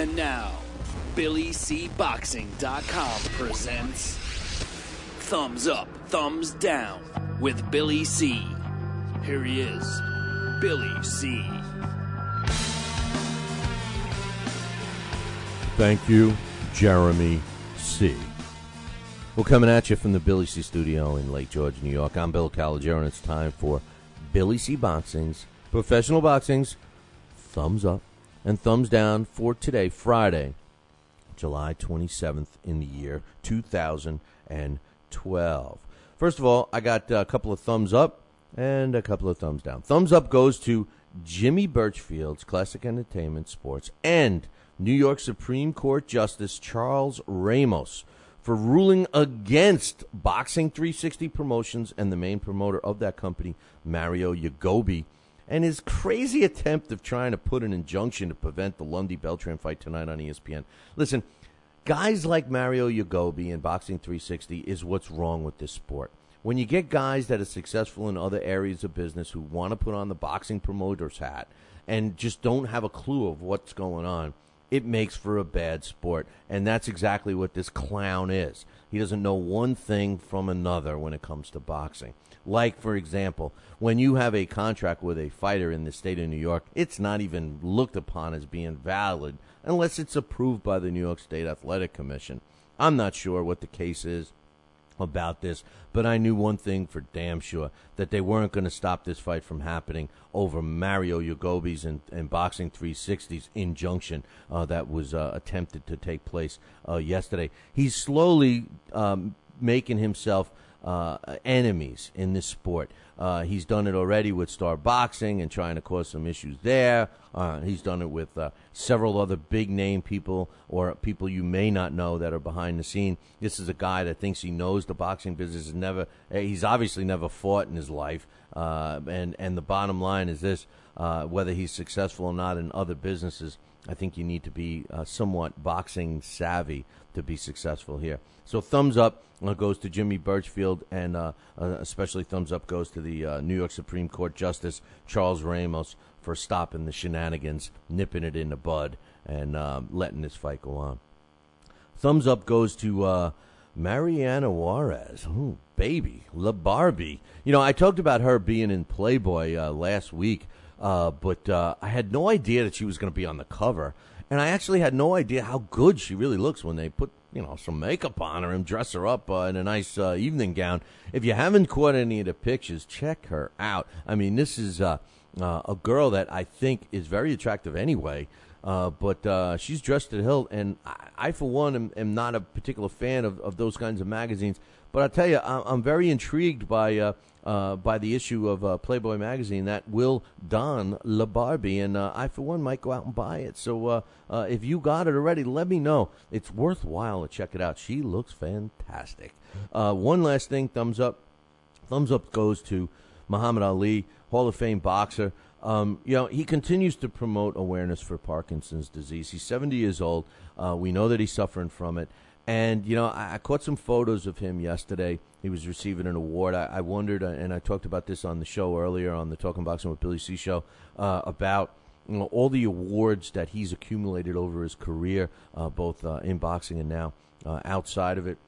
And now, BillyCBoxing.com presents Thumbs Up, Thumbs Down with Billy C. Here he is, Billy C. Thank you, Jeremy C. We're coming at you from the Billy C. studio in Lake George, New York. I'm Bill Calogero, and it's time for Billy C. Boxing's Professional Boxing's Thumbs Up and Thumbs Down for today, Friday, July 27th in the year 2012. First of all, I got a couple of thumbs up and a couple of thumbs down. Thumbs up goes to Jimmy Birchfield's Classic Entertainment Sports and New York Supreme Court Justice Charles Ramos for ruling against Boxing 360 Promotions and the main promoter of that company, Mario Yagobi, and his crazy attempt of trying to put an injunction to prevent the Lundy-Beltran fight tonight on ESPN. Listen, guys like Mario Yagobi and Boxing 360 is what's wrong with this sport. When you get guys that are successful in other areas of business who want to put on the boxing promoter's hat and just don't have a clue of what's going on, it makes for a bad sport, and that's exactly what this clown is. He doesn't know one thing from another when it comes to boxing. Like, for example, when you have a contract with a fighter in the state of New York, it's not even looked upon as being valid unless it's approved by the New York State Athletic Commission. I'm not sure what the case is about this, but I knew one thing for damn sure, that they weren't going to stop this fight from happening over Mario Yagobi's and Boxing 360's injunction that was attempted to take place yesterday. He's slowly making himself enemies in this sport. He's done it already with Star Boxing and trying to cause some issues there. He's done it with several other big-name people or people you may not know that are behind the scene. This is a guy that thinks he knows the boxing business. He's obviously never fought in his life. And the bottom line is this, whether he's successful or not in other businesses, I think you need to be somewhat boxing savvy to be successful here. So thumbs up goes to Jimmy Birchfield, and especially thumbs up goes to the New York Supreme Court Justice Charles Ramos for stopping the shenanigans, nipping it in the bud, and letting this fight go on. Thumbs up goes to Mariana Juarez. Ooh, baby, La Barbie. You know, I talked about her being in Playboy last week, but I had no idea that she was going to be on the cover. And I actually had no idea how good she really looks when they put, some makeup on her and dress her up in a nice evening gown. If you haven't caught any of the pictures, check her out. I mean, this is a girl that I think is very attractive anyway, but she's dressed to the hilt, and I for one, am not a particular fan of those kinds of magazines. But I'll tell you, I'm very intrigued by the issue of Playboy magazine that will don La Barbie, and I, for one, might go out and buy it. So if you got it already, let me know. It's worthwhile to check it out. She looks fantastic. One last thing, thumbs up. Thumbs up goes to Muhammad Ali, Hall of Fame boxer. He continues to promote awareness for Parkinson's disease. He's 70 years old. We know that he's suffering from it. And, I caught some photos of him yesterday. He was receiving an award. I wondered, and I talked about this on the show earlier on the Talking Boxing with Billy C show, about all the awards that he's accumulated over his career, both in boxing and now outside of it.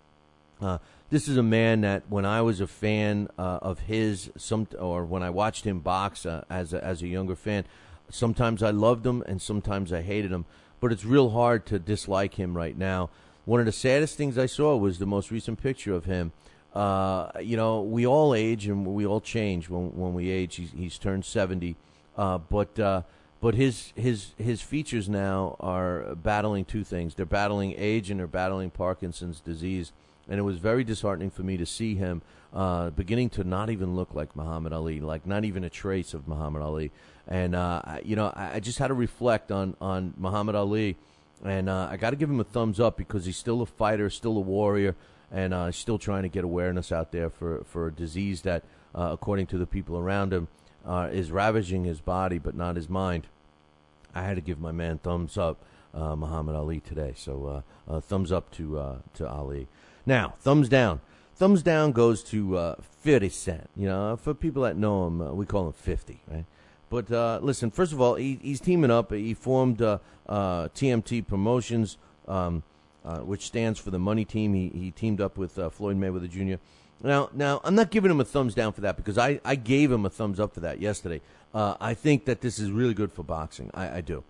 This is a man that when I was a fan of his, or when I watched him box as a younger fan, sometimes I loved him and sometimes I hated him. But it's real hard to dislike him right now. One of the saddest things I saw was the most recent picture of him. We all age and we all change when we age. He's turned 70, but his features now are battling two things. They're battling age and they're battling Parkinson's disease. And it was very disheartening for me to see him beginning to not even look like Muhammad Ali, like not even a trace of Muhammad Ali. And I just had to reflect on Muhammad Ali. And I got to give him a thumbs up because he's still a fighter, still a warrior, and still trying to get awareness out there for a disease that, according to the people around him, is ravaging his body but not his mind. I had to give my man thumbs up, Muhammad Ali, today. So thumbs up to Ali. Now, thumbs down. Thumbs down goes to 50 Cent. For people that know him, we call him 50, right? But listen, first of all, he's teaming up. He formed TMT Promotions, which stands for the Money Team. He teamed up with Floyd Mayweather Jr. Now, I'm not giving him a thumbs down for that because I gave him a thumbs up for that yesterday. I think that this is really good for boxing. I do.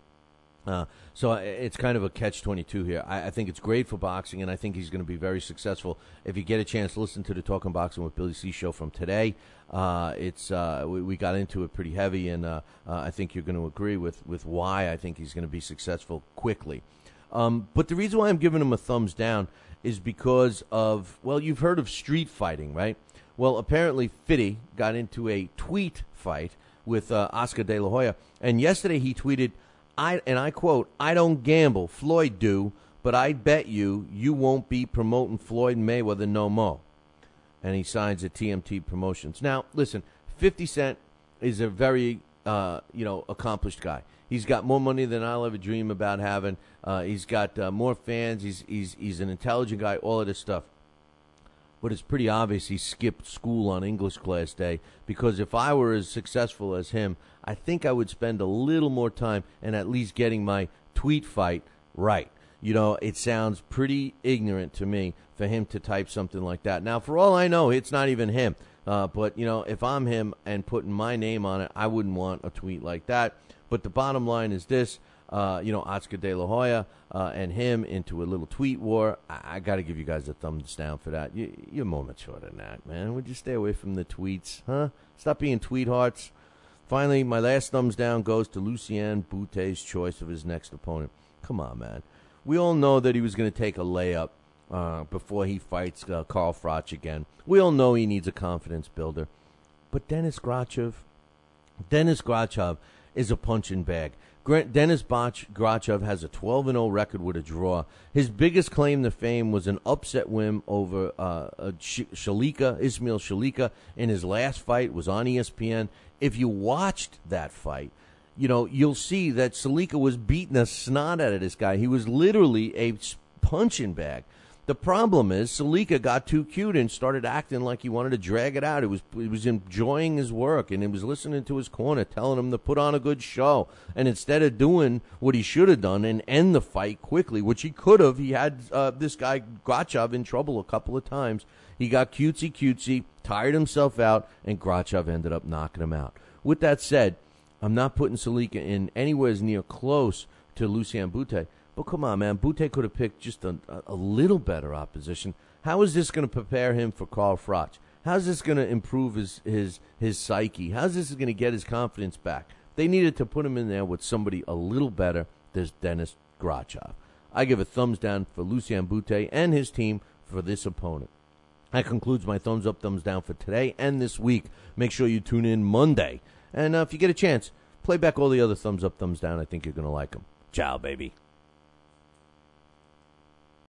So it's kind of a catch-22 here. I think it's great for boxing, and I think he's going to be very successful. If you get a chance to listen to the Talking Boxing with Billy C show from today, we got into it pretty heavy, and I think you're going to agree with why I think he's going to be successful quickly. But the reason why I'm giving him a thumbs down is because of, well, you've heard of street fighting, right? Well, apparently Fitty got into a tweet fight with Oscar De La Hoya, and yesterday he tweeted, I quote, "I don't gamble, Floyd do, but I bet you won't be promoting Floyd Mayweather no more." And he signs at TMT Promotions. Now, listen, 50 Cent is a very, accomplished guy. He's got more money than I'll ever dream about having. He's got more fans. He's an intelligent guy, all of this stuff. But it's pretty obvious he skipped school on English class day, because if I were as successful as him, I think I would spend a little more time and at least getting my tweet fight right. It sounds pretty ignorant to me for him to type something like that. Now, for all I know, it's not even him. But, if I'm him and putting my name on it, I wouldn't want a tweet like that. But the bottom line is this. Oscar De La Hoya and him into a little tweet war. I got to give you guys a thumbs down for that. You're more mature than that, man. Would you stay away from the tweets, huh? Stop being tweet hearts. Finally, my last thumbs down goes to Lucian Bute's choice of his next opponent. Come on, man. We all know that he was going to take a layup before he fights Carl Froch again. We all know he needs a confidence builder. But Denis Grachev is a punching bag. Denis Grachev has a 12-0 record with a draw. His biggest claim to fame was an upset win over Ismail Shalika in his last fight. It was on ESPN. If you watched that fight, you'll see that Shalika was beating the snot out of this guy. He was literally a punching bag. The problem is Shalika got too cute and started acting like he wanted to drag it out. He was enjoying his work, and he was listening to his corner, telling him to put on a good show. And instead of doing what he should have done and end the fight quickly, which he could have, he had this guy Grachev in trouble a couple of times. He got cutesy, tired himself out, and Grachev ended up knocking him out. With that said, I'm not putting Shalika in anywhere near close to Lucian Bute. But come on, man. Bute could have picked just a little better opposition. How is this going to prepare him for Carl Froch? How is this going to improve his psyche? How is this going to get his confidence back? They needed to put him in there with somebody a little better than Denis Grachev. I give a thumbs down for Lucian Bute and his team for this opponent. That concludes my thumbs up, thumbs down for today and this week. Make sure you tune in Monday. And if you get a chance, play back all the other thumbs up, thumbs down. I think you're going to like them. Ciao, baby.